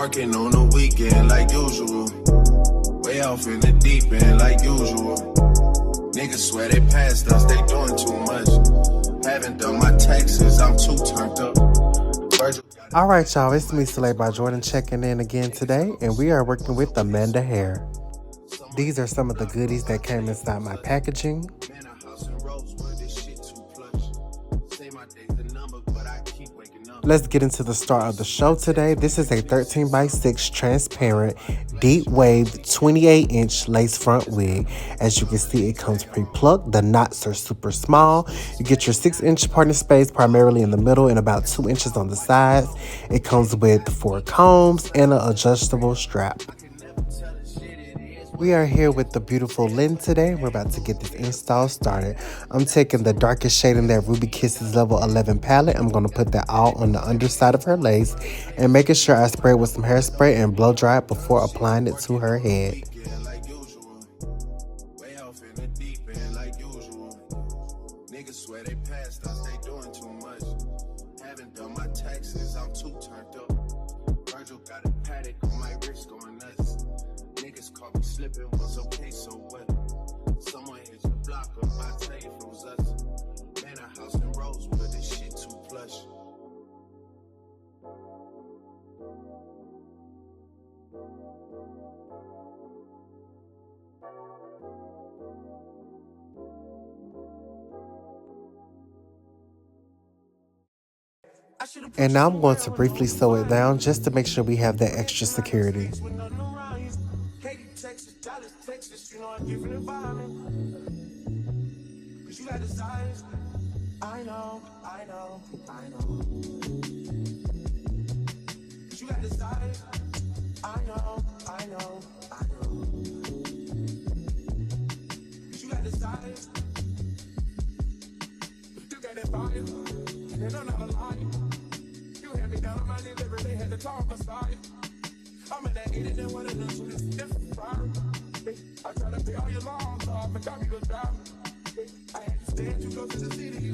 Working on the weekend like usual. Way off in the deep end like usual. Niggas swear they passed us, they doing too much. Haven't done my taxes, I'm too turned up. Alright y'all, it's me Soleil by Jordan checking in again today, and we are working with Amanda Hair. These are some of the goodies that came inside my packaging. Let's get into the start of the show today. This is a 13x6 transparent, deep wave 28-inch lace front wig. As you can see, it comes pre-plucked. The knots are super small. You get your 6-inch parting space primarily in the middle and about 2 inches on the sides. It comes with 4 combs and an adjustable strap. We are here with the beautiful Lynn today. We're about to get this install started. I'm taking the darkest shade in that Ruby Kisses level 11 palette. I'm going to put that all on the underside of her lace and making sure I spray it with some hairspray and blow dry it before applying it to her head. Niggas swear they passed us, they doing too much. Haven't done my taxes, I'm too turned up. Virgil got a paddock on my wrist going nuts. Niggas caught me slipping, was okay, so what? Someone hit the block up, I tell you if it was us. Man, a house in Rosewood, this shit too plush. And now I'm going to briefly sew it down just to make sure we have that extra security.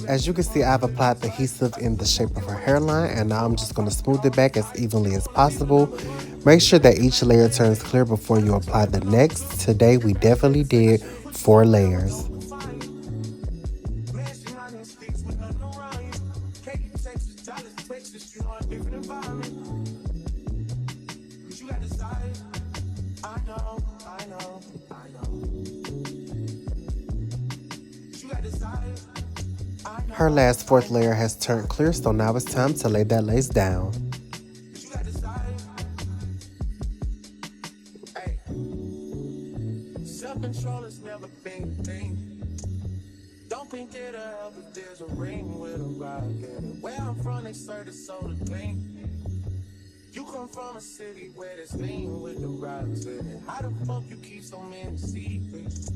As you can see, I've applied the adhesive in the shape of her hairline, and now I'm just going to smooth it back as evenly as possible. Make sure that each layer turns clear before you apply the next. Today we definitely did 4 layers. Her last 4th layer has turned clear, so now it's time to lay that lace down. Self-control has never been a thing. Don't think it'll help if there's a ring with a rock in it. Where I'm from, they serve the soda clean. You come from a city where there's lean with the rocks in it. How the fuck you keep so many secrets?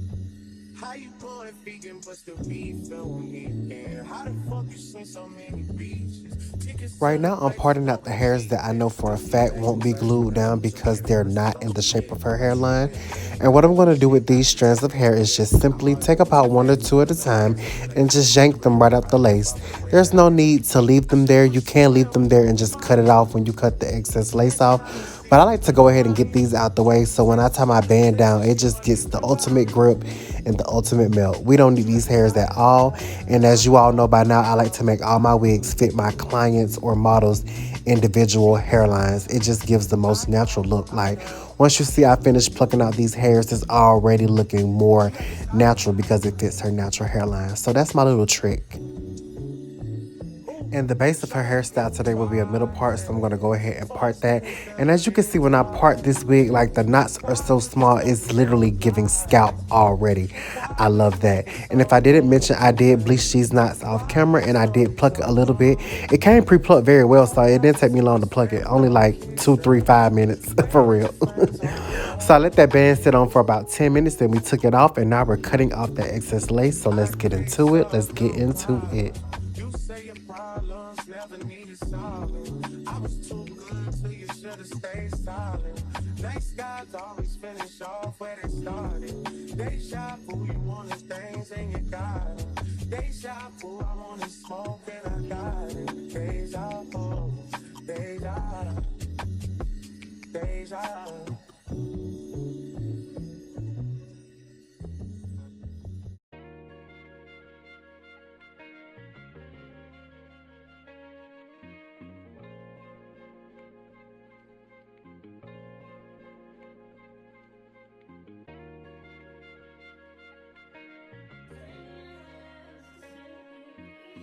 How you pouring vegan but still beef on me again? How the fuck you seen so many beaches? Right now, I'm parting out the hairs that I know for a fact won't be glued down because they're not in the shape of her hairline. And what I'm going to do with these strands of hair is just simply take about 1 or 2 at a time and just yank them right out the lace. There's no need to leave them there. You can leave them there and just cut it off when you cut the excess lace off. But I like to go ahead and get these out the way so when I tie my band down, it just gets the ultimate grip and the ultimate melt. We don't need these hairs at all. And as you all know by now, I like to make all my wigs fit my clients or models' individual hairlines. It just gives the most natural look. Like once you see I finished plucking out these hairs, it's already looking more natural because it fits her natural hairline. So that's my little trick. And the base of her hairstyle today will be a middle part, so I'm going to go ahead and part that. And as you can see, when I part this wig, like the knots are so small, it's literally giving scalp already. I love that. And if I didn't mention, I did bleach these knots off camera, and I did pluck it a little bit. It came pre-plucked very well, so it didn't take me long to pluck it. Only like 2, 3, 5 minutes, for real. So I let that band sit on for about 10 minutes, then we took it off, and now we're cutting off the excess lace. So let's get into it. Let's get into it. Never needed solving. I was too good, so you should have stayed silent. Next guys always finish off where they started. They shot for you wanted things and you got it. They shot for I wanted smoke and I got it. Deja vu, deja. deja.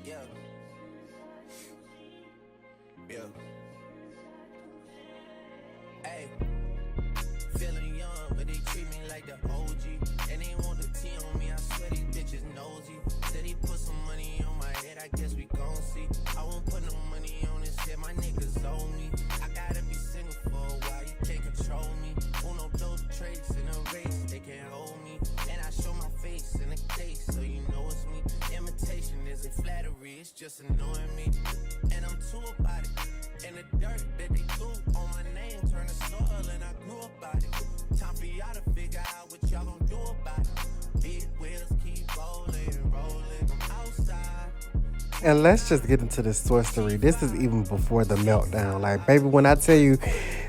Yeah, yeah. Hey, feeling young, but they treat me like the OG. And they want the T on me, I swear these bitches nosy. Said he put some money on my head, I guess we gon' see. I won't put no money on this shit, my niggas owe me. I gotta be single for a while, you can't control me. Uno, those traits in a race, they can't hold me. And I show my face in a case, so you know it's me. Imitation isn't flattery, it's just annoying me. And I'm too about it. And the dirt that they threw on my name turned to soil, and I grew about it. Time for y'all to figure out what y'all gon' do about it. Big wheels keep rolling, rolling. I'm outside. And let's just get into this sorcery. This is even before the meltdown. Like, baby, when I tell you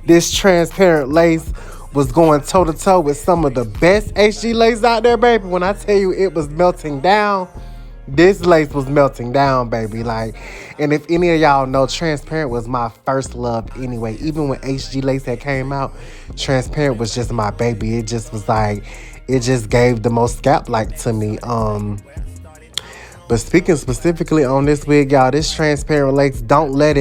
this transparent lace was going toe to toe with some of the best HG lace out there, baby, when I tell you it was melting down, this lace was melting down, baby. Like, and if any of y'all know, transparent was my first love anyway. Even when HG lace had came out, transparent was just my baby. It just was like, it just gave the most scalp like to me. But speaking specifically on this wig, y'all, this transparent lace, don't let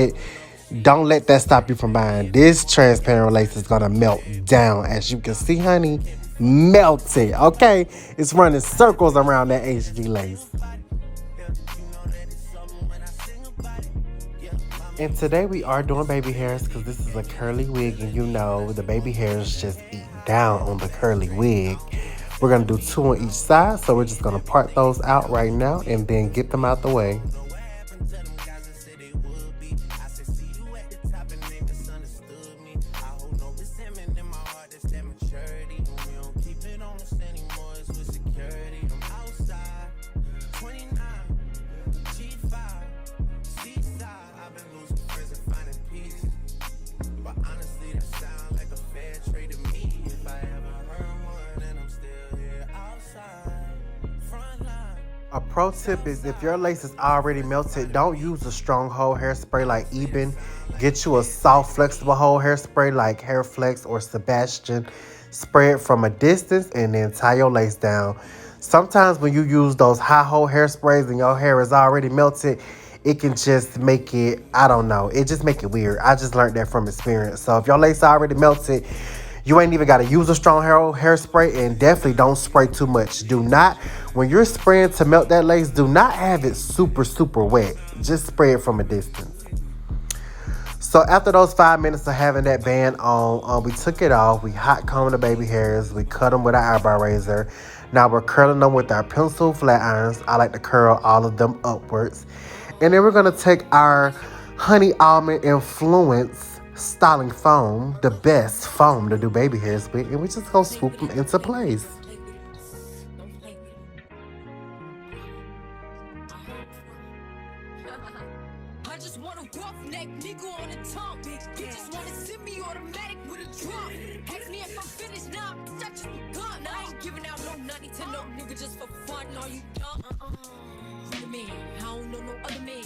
that stop you from buying. This transparent lace is gonna melt down. As you can see, honey, melted, okay? It's running circles around that HG lace. And today we are doing baby hairs because this is a curly wig, and you know the baby hairs just eat down on the curly wig. We're gonna do 2 on each side, so we're just gonna part those out right now and then get them out the way. A pro tip is if your lace is already melted, don't use a strong hold hairspray like Eben. Get you a soft, flexible hold hairspray like Hair Flex or Sebastian. Spray it from a distance and then tie your lace down. Sometimes when you use those high hold hairsprays and your hair is already melted, it can just make it, I don't know, it just make it weird. I just learned that from experience. So if your lace already melted, you ain't even got to use a strong hairspray, and definitely don't spray too much. Do not, when you're spraying to melt that lace, do not have it super, super wet. Just spray it from a distance. So after those 5 minutes of having that band on, we took it off. We hot combed the baby hairs. We cut them with our eyebrow razor. Now we're curling them with our pencil flat irons. I like to curl all of them upwards. And then we're going to take our honey almond influence styling foam, the best foam to do baby hairs with, and we just gonna swoop them into place. I just want a roughneck nigga on the tongue. You just wanna send me automatic with a drum. Ask me if I'm finished now, that just begun. I ain't giving out no money to no nigga just for fun. Are you dumb? The man, I don't know no other man.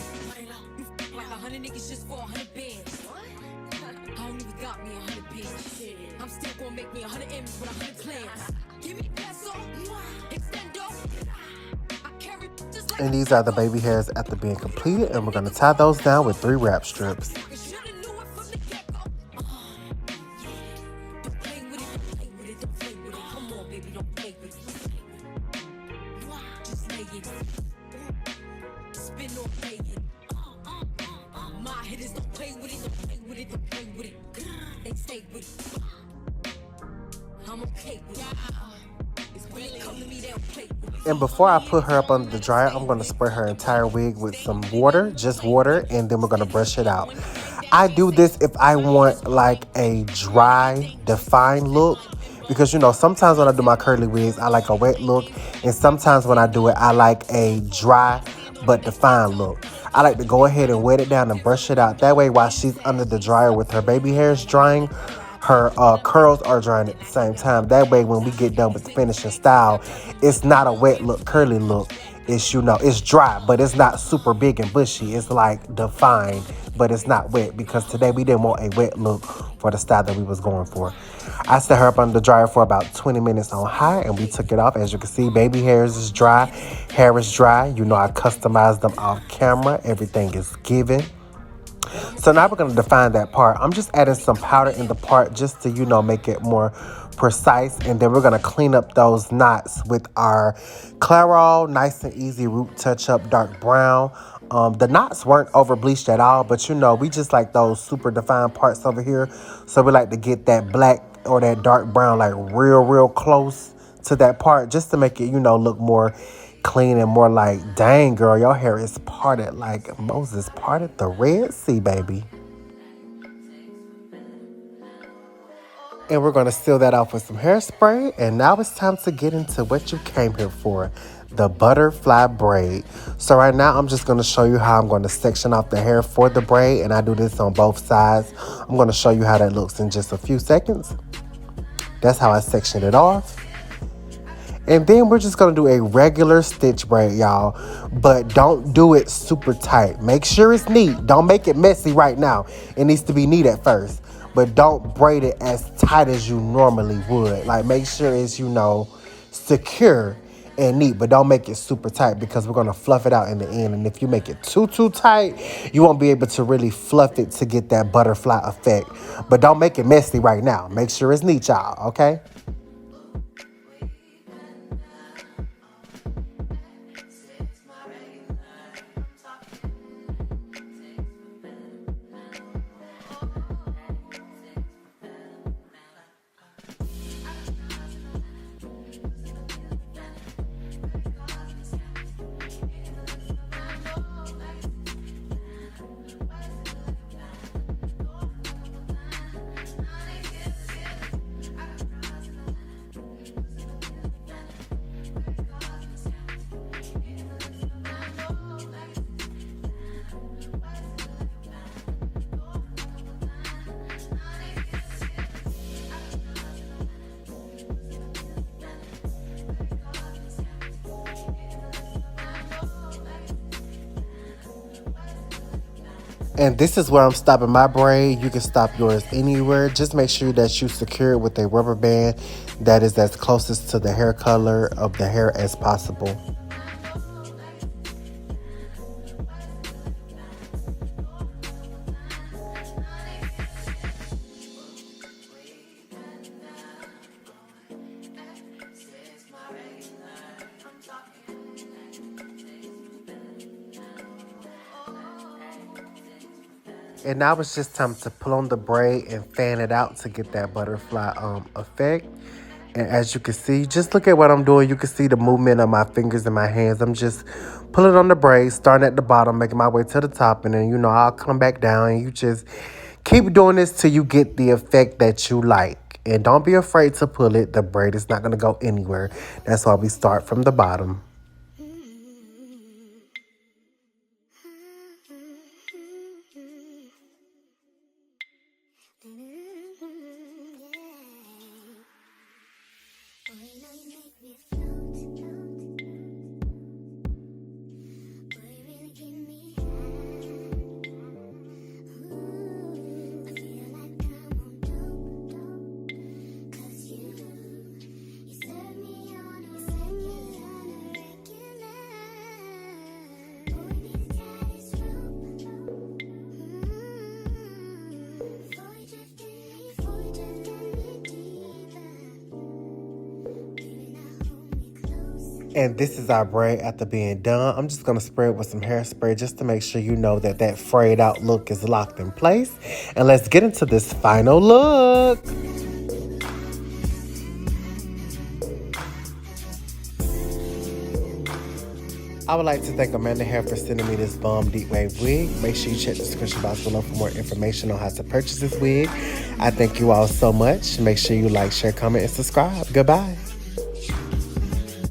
You like 100 niggas just for 100 bands. I don't even got me 100 bands. I'm still gonna make me 100 M's with 100 plans. Give me peso, extendo. And these are the baby hairs after being completed, and we're gonna tie those down with 3 wrap strips. And before I put her up under the dryer, I'm going to spray her entire wig with some water, just water, and then we're going to brush it out. I do this if I want like a dry, defined look, because you know, sometimes when I do my curly wigs, I like a wet look, and sometimes when I do it, I like a dry but defined look. I like to go ahead and wet it down and brush it out. That way, while she's under the dryer with her baby hairs drying, her curls are drying at the same time. That way, when we get done with the finishing style, it's not a wet look, curly look. It's, you know, it's dry, but it's not super big and bushy. It's like defined, but it's not wet, because today we didn't want a wet look for the style that we was going for. I set her up under the dryer for about 20 minutes on high, and we took it off. As you can see, baby hairs is dry, hair is dry. You know, I customized them off camera. Everything is given. So now we're going to define that part. I'm just adding some powder in the part just to, you know, make it more precise. And then we're going to clean up those knots with our Clairol Nice and Easy Root Touch Up Dark Brown. The knots weren't over bleached at all, but you know, we just like those super defined parts over here. So we like to get that black or that dark brown like real close to that part, just to make it, you know, look more clean and more like, dang girl, your hair is parted like Moses parted the Red Sea, baby. And we're going to seal that off with some hairspray. And now it's time to get into what you came here for, the butterfly braid. So right now I'm just going to show you how I'm going to section off the hair for the braid, and I do this on both sides. I'm going to show you how that looks in just a few seconds. That's how I section it off. And then we're just going to do a regular stitch braid, y'all. But don't do it super tight. Make sure it's neat. Don't make it messy right now. It needs to be neat at first. But don't braid it as tight as you normally would. Like, make sure it's, you know, secure and neat. But don't make it super tight, because we're going to fluff it out in the end. And if you make it too tight, you won't be able to really fluff it to get that butterfly effect. But don't make it messy right now. Make sure it's neat, y'all, okay? And this is where I'm stopping my braid. You can stop yours anywhere. Just make sure that you secure it with a rubber band that is as closest to the hair color of the hair as possible. And now it's just time to pull on the braid and fan it out to get that butterfly effect. And as you can see, just look at what I'm doing. You can see the movement of my fingers and my hands. I'm just pulling on the braid, starting at the bottom, making my way to the top. And then, you know, I'll come back down, and you just keep doing this till you get the effect that you like. And don't be afraid to pull it. The braid is not going to go anywhere. That's why we start from the bottom. And this is our braid after being done. I'm just going to spray it with some hairspray just to make sure you know that that frayed out look is locked in place. And let's get into this final look. I would like to thank Amanda Hair for sending me this bomb deep wave wig. Make sure you check the description box below for more information on how to purchase this wig. I thank you all so much. Make sure you like, share, comment, and subscribe. Goodbye.